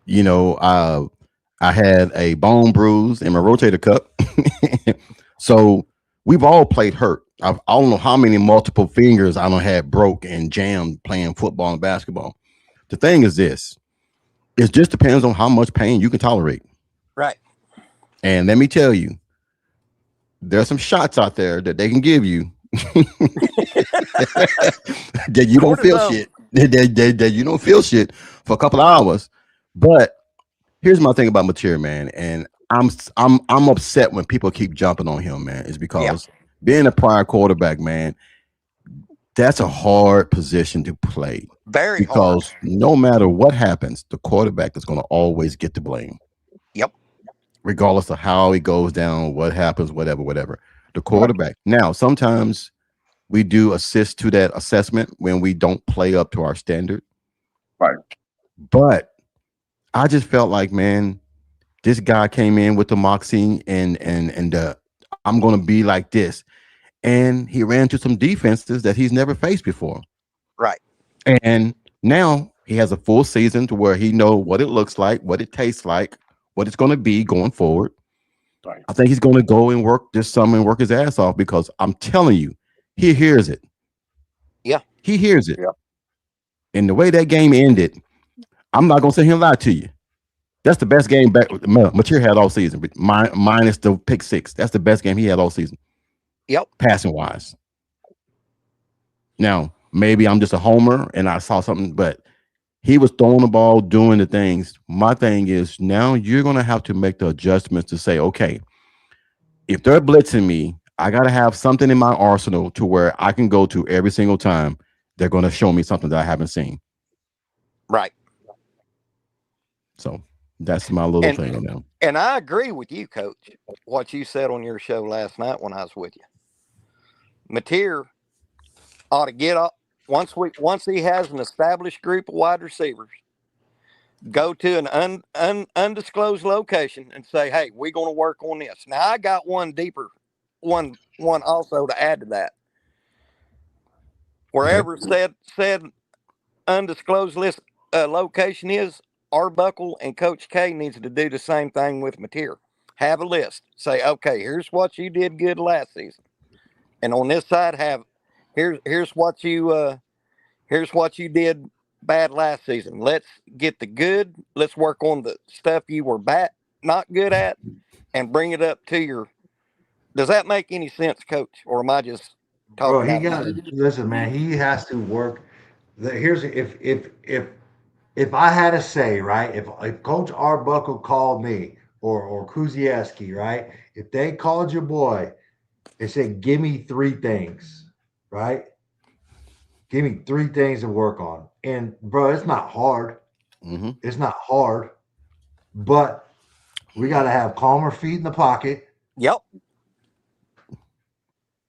I had a bone bruise in my rotator cuff. So we've all played hurt. I don't know how many multiple fingers I don't had broke and jammed playing football and basketball. The thing is this: it just depends on how much pain you can tolerate. right. And let me tell you, there's some shots out there that they can give you that you don't feel Cortisone. shit. That you don't feel shit for a couple of hours. But here's my thing about Mateer, man, and I'm upset when people keep jumping on him, man. Is because being a prior quarterback, man, that's a hard position to play. Very Because hard. no matter what happens, the quarterback is going to always get the blame. Yep. Regardless of how it goes down, what happens, whatever. The quarterback. Now, sometimes we do assist to that assessment when we don't play up to our standard. Right. But I just felt like, man, this guy came in with the moxie and I'm gonna be like this. And he ran into some defenses that he's never faced before. Right. And now he has a full season to where he know what it looks like, what it tastes like, what it's gonna be going forward. Right. I think he's gonna go and work this summer and work his ass off because I'm telling you, he hears it. Yeah. He hears it. Yeah. And the way that game ended, I'm not gonna sit here and lie to you. That's the best game back Mature had all season, but minus the pick six. That's the best game he had all season. Yep. Passing wise. Now, maybe I'm just a homer and I saw something, but he was throwing the ball, doing the things. My thing is now you're going to have to make the adjustments to say, okay, if they're blitzing me, I got to have something in my arsenal to where I can go to every single time they're going to show me something that I haven't seen. Right. So that's my little thing on them. And I agree with you, Coach, what you said on your show last night when I was with you. Mateer ought to get up once he has an established group of wide receivers, go to an undisclosed location and say, hey, we're going to work on this. Now I got one also to add to that. Wherever said undisclosed location is, Arbuckle and Coach K needs to do the same thing with Mateer. Have a list. Say, okay, here's what you did good last season. And on this side, here's what you did bad last season. Let's get the good. Let's work on the stuff you were not good at, and bring it up to your. Does that make any sense, Coach? Or am I just talking? Bro, he got listen, man. He has to work. Here's if I had to say, right, if Coach Arbuckle called me or Kuzieski, right, if they called your boy and said, give me 3 things, right? Give me 3 things to work on. And bro, it's not hard. Mm-hmm. It's not hard, but we got to have calmer feet in the pocket. Yep.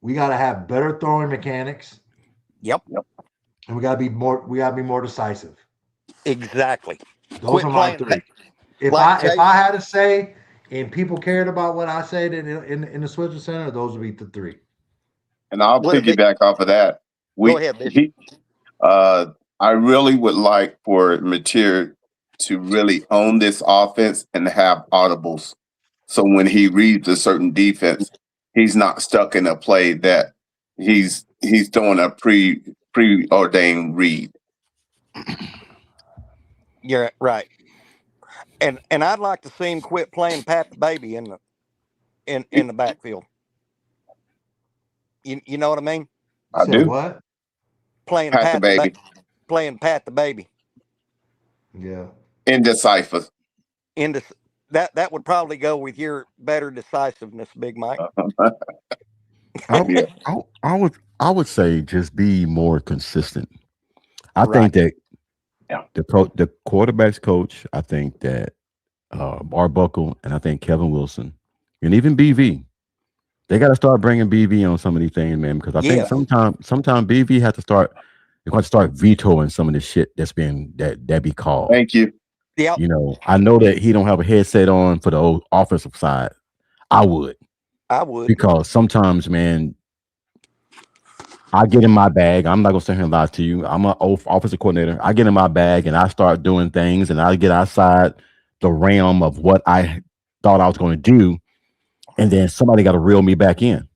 We got to have better throwing mechanics. Yep. And we got to be more decisive. Exactly. Those are my 3. If I had to say, and people cared about what I said in the Switzer Center, those would be the 3. And I'll piggyback off of that. Go ahead, Bishop. I really would like for Mateer to really own this offense and have audibles. So when he reads a certain defense, he's not stuck in a play that he's throwing a preordained read. You're right. And I'd like to see him quit playing Pat the Baby in the backfield. You know what I mean? I do. What? Playing Pat the Baby. Playing Pat the Baby. Yeah. Indecisive. That would probably go with your better decisiveness, Big Mike. I would say just be more consistent. I think that the quarterback's coach, I think that Arbuckle and I think Kevin Wilson and even BV, they got to start bringing BV on some of these things, man, because I think sometimes BV has to start. They're going to start vetoing some of the shit that's been that be called. Thank you. Yeah. You know, I know that he don't have a headset on for the old offensive side. I would because sometimes, man, I get in my bag. I'm not gonna sit here and lie to you. I'm an offensive coordinator. I get in my bag and I start doing things, and I get outside the realm of what I thought I was going to do, and then somebody got to reel me back in.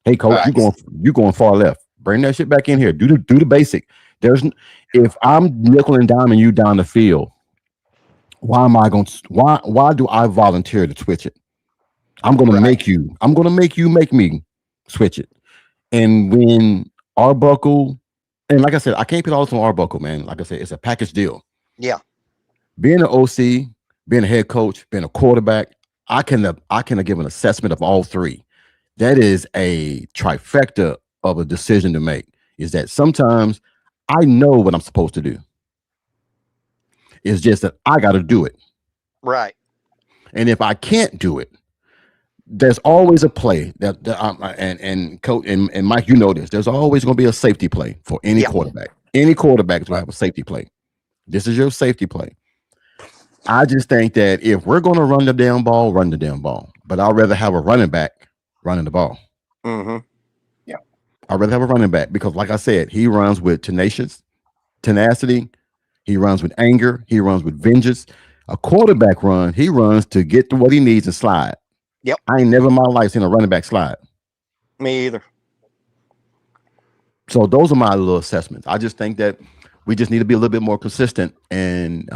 Hey, coach, you going far left. Bring that shit back in here. Do the basic. If I'm nickel and diming you down the field, why do I volunteer to switch it? I'm gonna make you make me switch it. And when Arbuckle, and like I said, I can't put all this on Arbuckle, man. Like I said, it's a package deal. Yeah. Being an OC, being a head coach, being a quarterback, I can give an assessment of all 3. That is a trifecta of a decision to make. Is that sometimes I know what I'm supposed to do. It's just that I got to do it. Right. And if I can't do it, there's always a play that and coach and Mike, you know this. There's always going to be a safety play for any quarterback. Any quarterback will have a safety play. This is your safety play. I just think that if we're going to run the damn ball, run the damn ball. But I'd rather have a running back running the ball. Mm-hmm. Yeah. I'd rather have a running back because, like I said, he runs with tenacity. He runs with anger. He runs with vengeance. A quarterback run, he runs to get to what he needs and slide. Yep. I ain't never in my life seen a running back slide. Me either. So those are my little assessments. I just think that we just need to be a little bit more consistent, and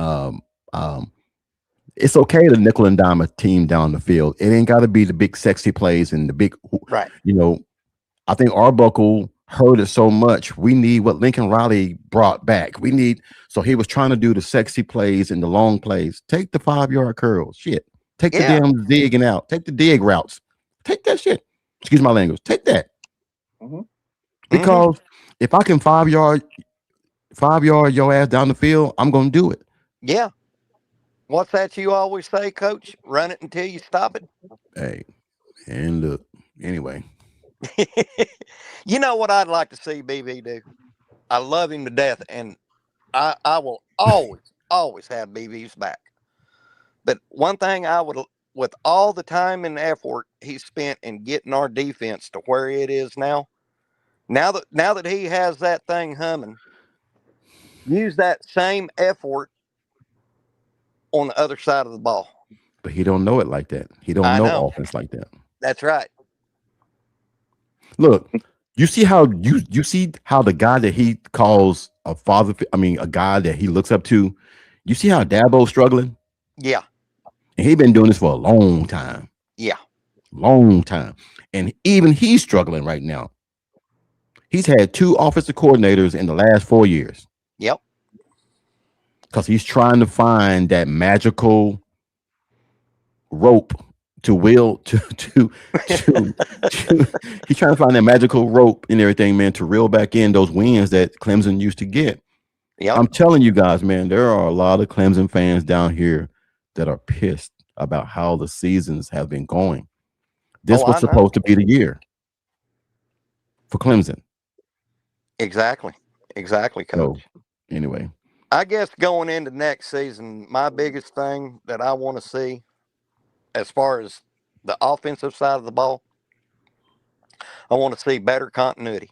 it's okay to nickel and dime a team down the field. It ain't got to be the big sexy plays and the big, Right. you know. I think Arbuckle heard it so much. We need what Lincoln Riley brought back. We need, so he was trying to do the sexy plays and the long plays. Take the 5-yard curls. Shit. Take the Yeah. damn zigging out. Take the dig routes. Take that shit. Excuse my language. Take that. Mm-hmm. Because if I can 5-yard your ass down the field, I'm gonna do it. Yeah. What's that you always say, Coach? Run it until you stop it. Hey, and look, anyway. You know what I'd like to see BB do? I love him to death, and I will always have BB's back. But one thing I would, with all the time and effort he spent in getting our defense to where it is now that he has that thing humming, use that same effort on the other side of the ball. But he don't know it like that. He don't I know know. offense like that. That's right. Look, you see how the guy that he calls a father, I mean, a guy that he looks up to, you see how Dabo's struggling? Yeah. And he's been doing this for a long time. Yeah. Long time. And even he's struggling right now. He's had 2 offensive coordinators in the last 4 years. Yep. Because he's trying to find that magical rope to will to he's trying to find that magical rope and everything, man, to reel back in those wins that Clemson used to get. Yep. I'm telling you guys, man, there are a lot of Clemson fans down here that are pissed about how the seasons have been going. This was supposed to be the year for Clemson. Exactly, Coach. So, anyway, I guess going into next season, my biggest thing that I want to see as far as the offensive side of the ball, I want to see better continuity.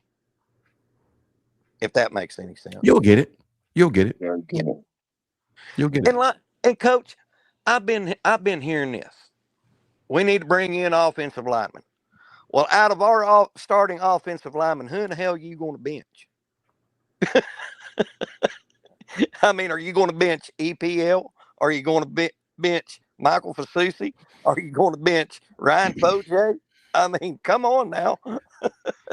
If that makes any sense. You'll get it. You'll get it. Yeah. You'll get it. And Coach, I've been hearing this. We need to bring in offensive linemen. Well, out of our starting offensive linemen, who in the hell are you going to bench? I mean, are you going to bench EPL? Are you going to bench Michael Fasusi? Are you going to bench Ryan Foje? I mean, come on now.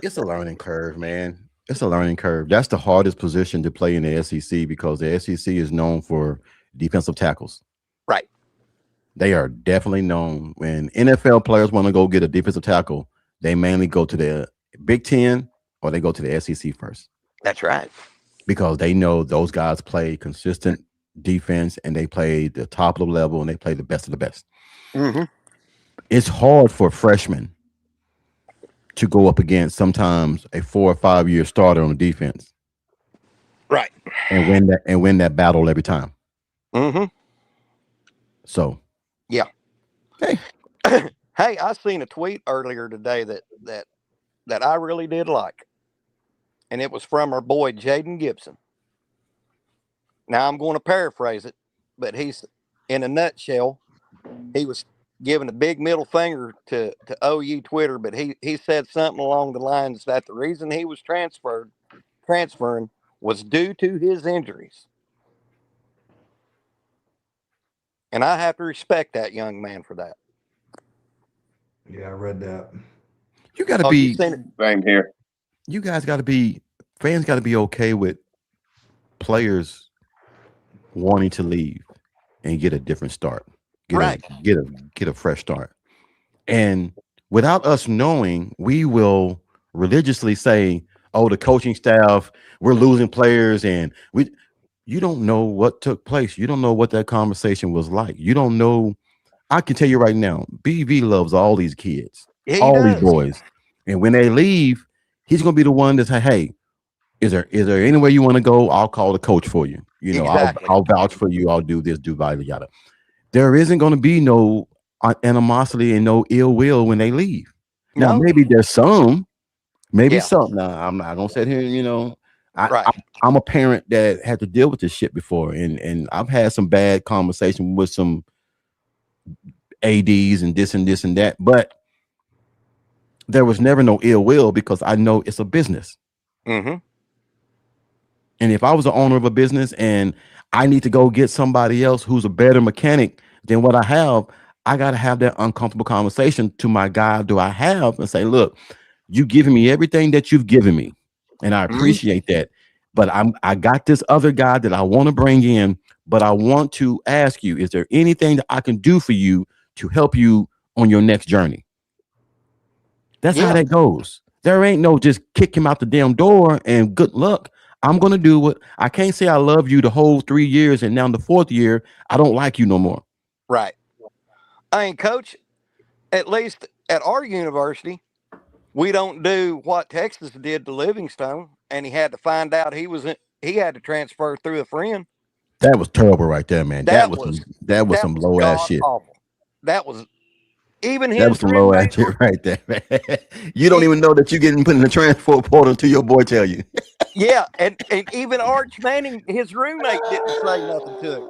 It's a learning curve, man. It's a learning curve. That's the hardest position to play in the SEC because the SEC is known for defensive tackles. Right. They are definitely known. When NFL players want to go get a defensive tackle, they mainly go to the Big Ten or they go to the SEC first. That's right. Because they know those guys play consistent defense and they play the top of the level and they play the best of the best. Mm-hmm. It's hard for freshmen to go up against sometimes a 4 or 5 year starter on the defense. Right. And win that battle every time. Mm-hmm. So yeah. Hey. Hey, I seen a tweet earlier today that I really did like. And it was from our boy Jaden Gibson. Now I'm going to paraphrase it, but he's in a nutshell. He was giving a big middle finger to OU Twitter, but he said something along the lines that the reason he was transferring was due to his injuries. And I have to respect that young man for that. Yeah, I read that. You got to be same here. You guys got to be fans got to be okay with players wanting to leave and get a different start. Get a fresh start. And without us knowing, we will religiously say, "Oh, the coaching staff, we're losing players," and you don't know what took place. You don't know what that conversation was like. You don't know. I can tell you right now, BV loves all these kids, all these boys. And when they leave, he's going to be the one that say, "Hey, Is there anywhere you want to go? I'll call the coach for you. Exactly. I'll vouch for you. I'll do this, do yada yada. There isn't going to be no animosity and no ill will when they leave. Now, No. maybe there's some, maybe Yeah. some. Now, I'm not gonna sit here. Right. I'm a parent that had to deal with this shit before, and I've had some bad conversation with some ads and this and this and that, but there was never no ill will because I know it's a business. Mm-hmm. And if I was the owner of a business and I need to go get somebody else who's a better mechanic than what I have, I got to have that uncomfortable conversation to my guy do I have and say, look, you giving me everything that you've given me, and I appreciate that. But I got this other guy that I want to bring in, but I want to ask you, is there anything that I can do for you to help you on your next journey? That's how that goes. There ain't no just kick him out the damn door and good luck. I'm going to do what I can't say I love you the whole 3 years and now in the 4th year, I don't like you no more. Right. I mean, Coach, at least at our university, we don't do what Texas did to Livingstone, and he had to find out he had to transfer through a friend. That was terrible right there, man. That was some low ass shit. Awful. That was even his. That was some low ass shit right there, man. You don't even know that you're getting put in the transport portal until your boy tell you. Yeah, and even Arch Manning, his roommate, didn't say nothing to him.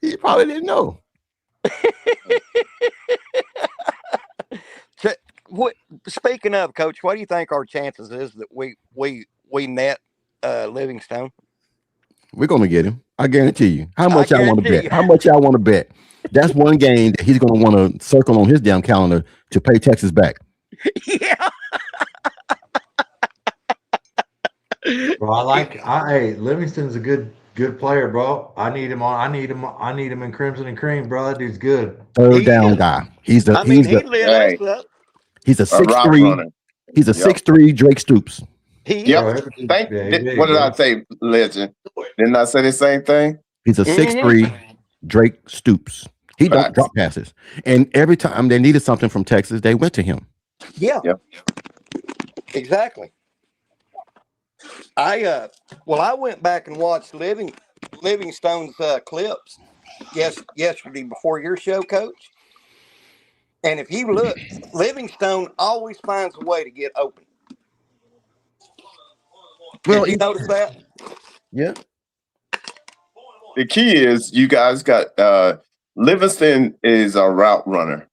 He probably didn't know. So, speaking of, Coach, what do you think our chances is that we net Livingstone? We're gonna get him. I guarantee you. How much y'all want to bet? you. How much y'all want to bet? That's one game that he's gonna want to circle on his damn calendar to pay Texas back. Yeah. Bro, hey, Livingston's a good player, bro. I need him in Crimson and Cream, bro. That dude's good. Third down guy. He's a 6'3". He's a 6'3" Drake Stoops. What did I say, legend? Didn't I say the same thing? He's a 6'3" Drake Stoops. He don't drop passes. And every time they needed something from Texas, they went to him. Yeah. Yep. Exactly. I went back and watched Livingstone's clips yesterday before your show, Coach. And if you look, Livingstone always finds a way to get open. Well, did you notice that? Yeah. The key is you guys got Livingston is a route runner.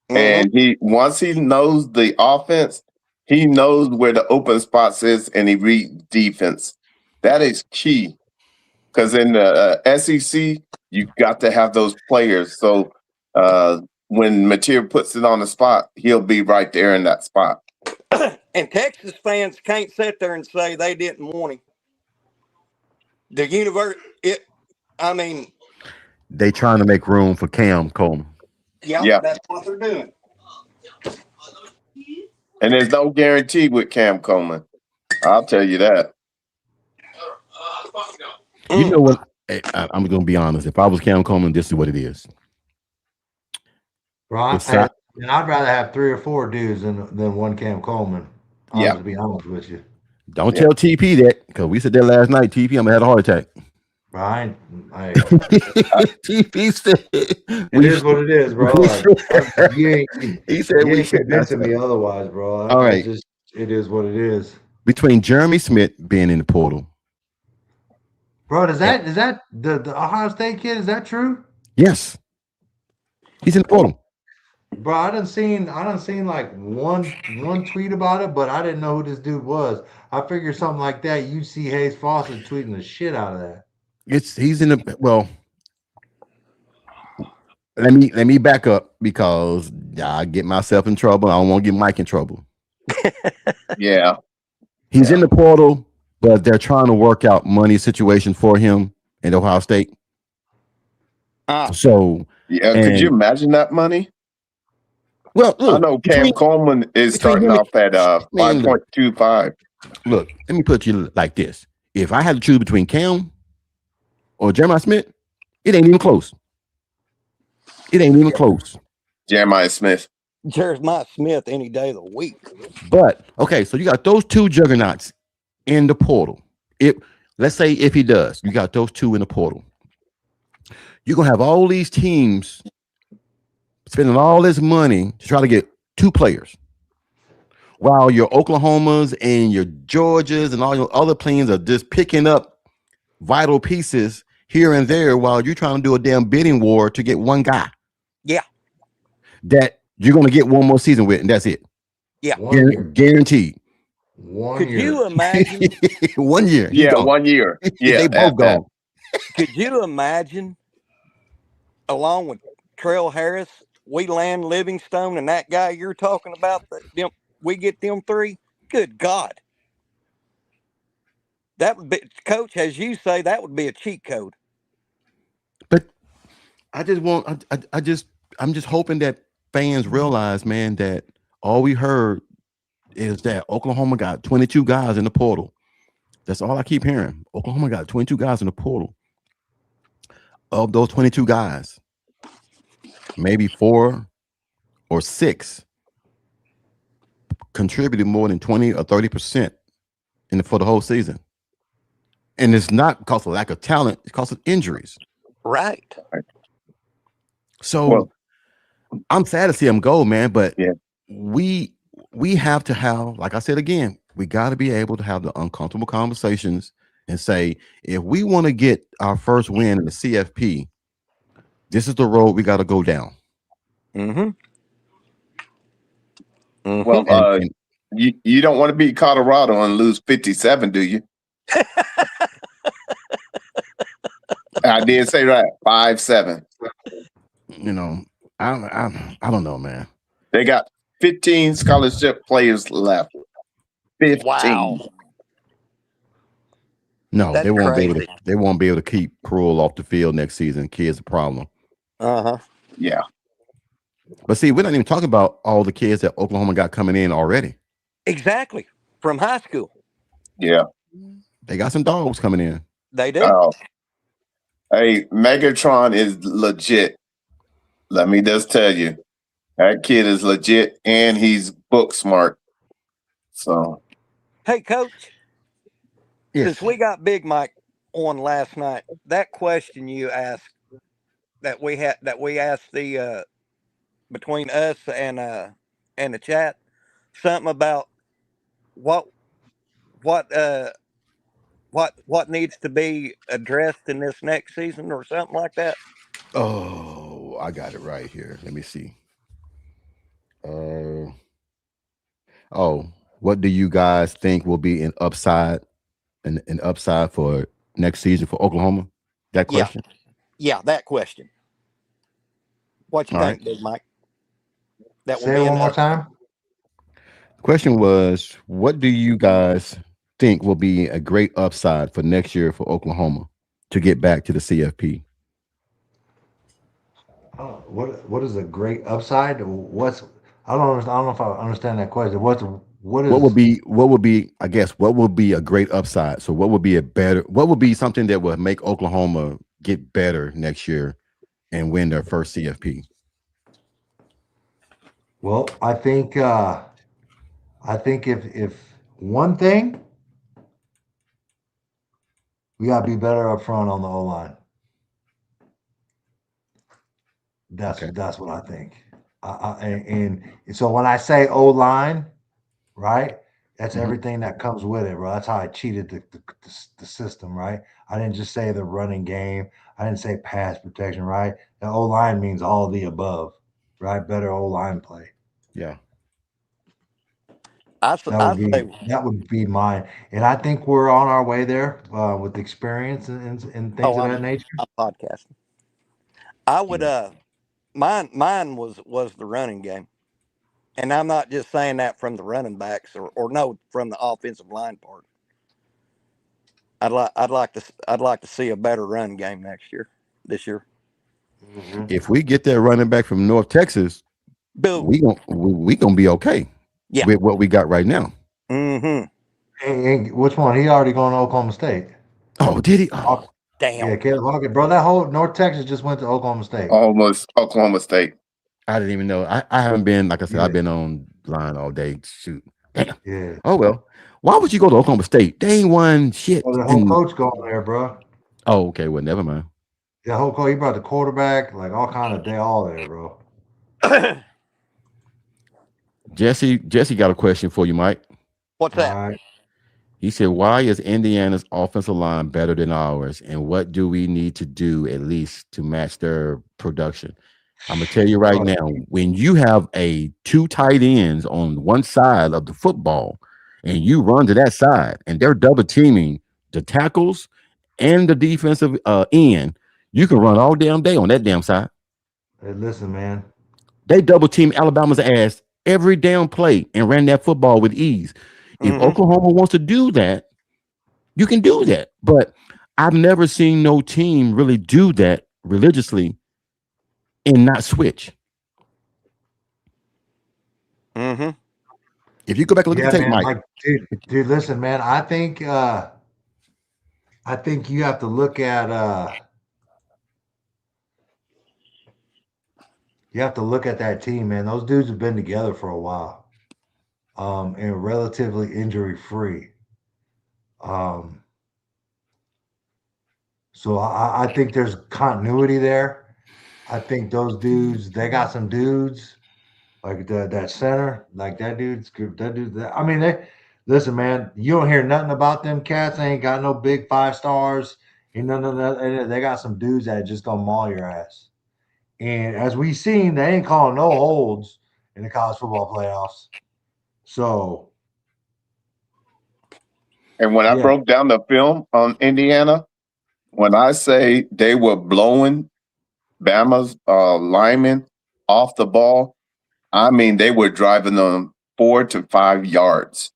And once he knows the offense, he knows where the open spots is and he reads defense. That is key. Because in the SEC, you got to have those players. So when Mateer puts it on the spot, he'll be right there in that spot. And Texas fans can't sit there and say they didn't want him. The they trying to make room for Cam Coleman. Yeah, that's what they're doing. And there's no guarantee with Cam Coleman. I'll tell you that. You know what? I'm going to be honest. If I was Cam Coleman, this is what it is. Right. And I'd rather have 3 or 4 dudes than one Cam Coleman. To be honest with you. Don't tell TP that, because we said that last night. TP, I'm going to have a heart attack. Right. TP said it is what it is, bro. He said you ain't convincing me otherwise, bro. All right. It is what it is. Between Jeremy Smith being in the portal. Bro, is that the Ohio State kid? Is that true? Yes. He's in the portal. Bro, I done seen like one tweet about it, but I didn't know who this dude was. I figured something like that. You'd see Hayes Fawcett tweeting the shit out of that. He's in the let me back up because I get myself in trouble. I don't want to get Mike in trouble. Yeah. He's in the portal, but they're trying to work out money situation for him in Ohio State. So could you imagine that money? Well, look, I know Cam Coleman is starting off at 5.25. Look, let me put you like this: if I had to choose between Cam or Jeremiah Smith, it ain't even close. It ain't even close. Jeremiah Smith any day of the week. But okay, so you got those two juggernauts in the portal. if let's say if he does, you got those two in the portal. You're gonna have all these teams spending all this money to try to get two players, while your Oklahomas and your Georgias and all your other planes are just picking up vital pieces here and there, while you're trying to do a damn bidding war to get one guy. Yeah. That you're gonna get one more season with, and that's it. Yeah. 1 year. Guaranteed. 1 Could year. you imagine? 1 year. He Yeah, gone. 1 year. Yeah, They both at that. gone. Could you imagine, along with Trell Harris, we land Livingstone and that guy you're talking about, we get them three? Good God. That would be, Coach, as you say, that would be a cheat code. But I just want, I'm just hoping that fans realize, man, that all we heard is that Oklahoma got 22 guys in the portal. That's all I keep hearing. Oklahoma got 22 guys in the portal. Of those 22 guys, maybe 4 or 6 contributed more than 20 or 30% for the whole season. And it's not because of lack of talent, it's because of injuries. Right. So Well, I'm sad to see him go, man. But Yeah. we have to have, like I said again, we got to be able to have the uncomfortable conversations and say, if we want to get our first win in the CFP, this is the road we got to go down. Mm-hmm. Mm-hmm. well, And you don't want to beat Colorado and lose 57, do you? I did say that 5-7. you know, I don't know, man. They got 15 scholarship players left. 15. Wow. No, That's they won't be able crazy. to. They won't be able to keep Cruel off the field next season. Kids a problem. Uh-huh. Yeah. But see, we're not even talking about all the kids that Oklahoma got coming in already. Exactly. From high school. Yeah. They got some dogs coming in. They do. Oh. Hey, Megatron is legit. Let me just tell you, that kid is legit and he's book smart. So, Hey, Coach, Yes. since we got Big Mike on last night, that question you asked that we asked the between us and the chat, something about what what needs to be addressed in this next season or something like that. Oh, I got it right here. Let me see. Oh, what do you guys think will be an upside for next season for Oklahoma? That Yeah. question. Yeah, that question. What you All think, Big Mike? That will Say be it one more enough. time. Question was, what do you guys think will be a great upside for next year for Oklahoma to get back to the CFP? What is a great upside? What's I don't know if I understand that question. What is What would be I guess what would be a great upside? So what would be something that would make Oklahoma get better next year and win their first CFP? Well, I think if one thing, we gotta be better up front on the O line. That's what I think. And so when I say O line, right, that's Mhm. everything that comes with it, bro. That's how I cheated the system, right? I didn't just say the running game. I didn't say pass protection, right? The O line means all the above, right? Better O line play. Yeah. I say, That would be mine, and I think we're on our way there with experience and things oh, of that nature. I'm podcasting. I would mine was the running game. And I'm not just saying that from the running backs or no, from the offensive line part. I'd like to see a better run game this year. If we get that running back from North Texas, Boom. we gonna be okay. Yeah. With what we got right now. Mm-hmm. And which one? He already going to Oklahoma State. Oh, did he? Oh, Damn. Yeah, Caleb Hawkins, bro. That whole North Texas just went to Oklahoma State. almost Oklahoma State. I didn't even know. I haven't been, like I said, Yeah. I've been online all day. Shoot. Damn. Yeah. Oh well. Why would you go to Oklahoma State? They ain't won shit. Well, the whole coach going there, bro. Oh, okay. Well, never mind. The whole coach, he brought the quarterback, like all kind of, they all there, bro. Jesse got a question for you, Mike. What's All that? right. He said, "Why is Indiana's offensive line better than ours, and what do we need to do at least to match their production?" I'm gonna tell you right now, when you have two tight ends on one side of the football, and you run to that side, and they're double teaming the tackles and the defensive end, you can run all damn day on that damn side. Hey, listen, man. They double team Alabama's ass every damn play and ran that football with ease. If Oklahoma wants to do that, you can do that. But I've never seen no team really do that religiously and not switch. If you go back and look at the tape, man, Mike. like, dude, listen, man. I think you have to look at that team, man. Those dudes have been together for a while, and relatively injury free. So I think there's continuity there. I think those dudes, they got some dudes like that center, like that dude's good. I mean, listen, man. You don't hear nothing about them cats. They ain't got no big 5 stars. And no. They got some dudes that just gonna maul your ass. And as we seen, they ain't calling no holds in the college football playoffs. So, And when I broke down the film on Indiana, when I say they were blowing Bama's linemen off the ball, I mean they were driving them 4 to 5 yards.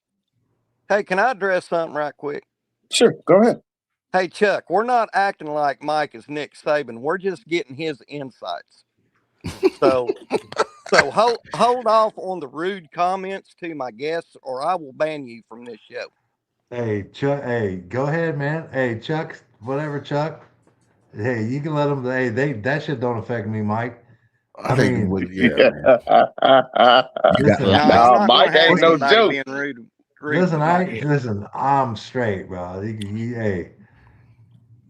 Hey, can I address something right quick? Sure, go ahead. Hey, Chuck, we're not acting like Mike is Nick Saban. We're just getting his insights. So hold off on the rude comments to my guests, or I will ban you from this show. hey, Chuck, hey, go ahead, man. Hey, Chuck, whatever, Chuck. Hey, you can let them. Hey, that shit don't affect me, Mike. I mean, man. Listen, No, I'm not Mike gonna have ain't no anybody joke. being rude listen. I'm straight, bro. Hey,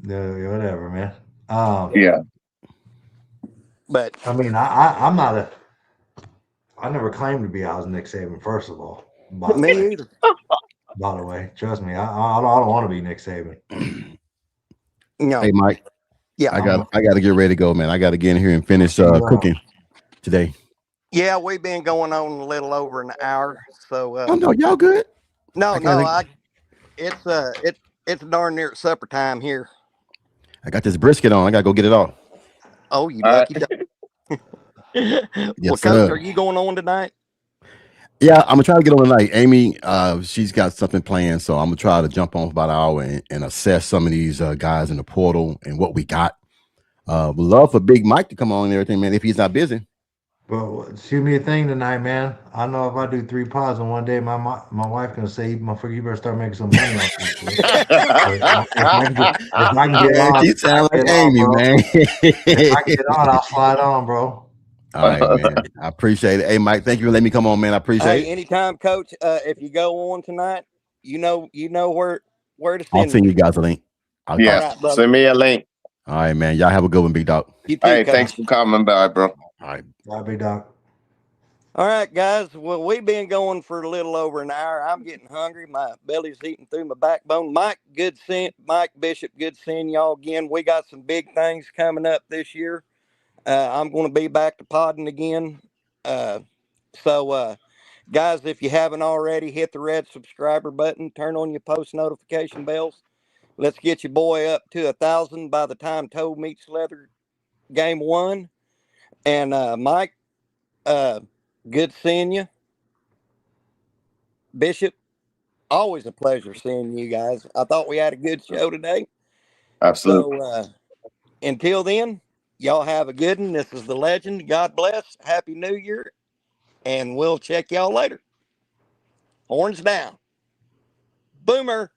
no, whatever, man. Yeah. But I mean, I'm not a. I never claimed to be. I was Nick Saban, first of all. me either. By the way, trust me, I don't want to be Nick Saban. No. Hey, Mike. Yeah. I got to get ready to go, man. I got to get in here and finish cooking today. Yeah, we've been going on a little over an hour. So Oh no, y'all good? It's darn near supper time here. I got this brisket on. I gotta go get it off. Oh, you All lucky right. duck. Well, Yes, Coach, sir. are you going on tonight? Yeah, I'm gonna try to get on tonight. Amy, she's got something planned, so I'm gonna try to jump on for about an hour and assess some of these guys in the portal and what we got. Would love for Big Mike to come on and everything, man, if he's not busy. But shoot me a thing tonight, man. I know if I do 3 pods in one day, my wife gonna say, "Motherfucker, you better start making some money off this shit." If I can get Man, on, she sound like Amy, bro. man. If I can get on, I'll slide on, bro. All right, man. I appreciate it. Hey, Mike, thank you for letting me come on, man. I appreciate Hey, it. anytime, Coach. If you go on tonight, you know where to I'll send send me. you guys a link. All Yeah. right, brother. Send me a link. right, man. Y'all have a good one, big dog. You too, Hey, Coach. thanks for coming by, bro. All right. Bye, big dog. All right, guys. Well, we've been going for a little over an hour. I'm getting hungry. My belly's eating through my backbone. Mike Bishop, good seeing y'all again. We got some big things coming up this year. I'm going to be back to podding again. So, guys, if you haven't already, hit the red subscriber button, turn on your post notification bells. Let's get your boy up to 1,000 by the time toe meets leather game 1. And Mike, good seeing you. Bishop, always a pleasure seeing you guys. I thought we had a good show today. Absolutely. So until then, y'all have a good one. This is the legend. God bless. Happy New Year. And we'll check y'all later. Horns down. Boomer.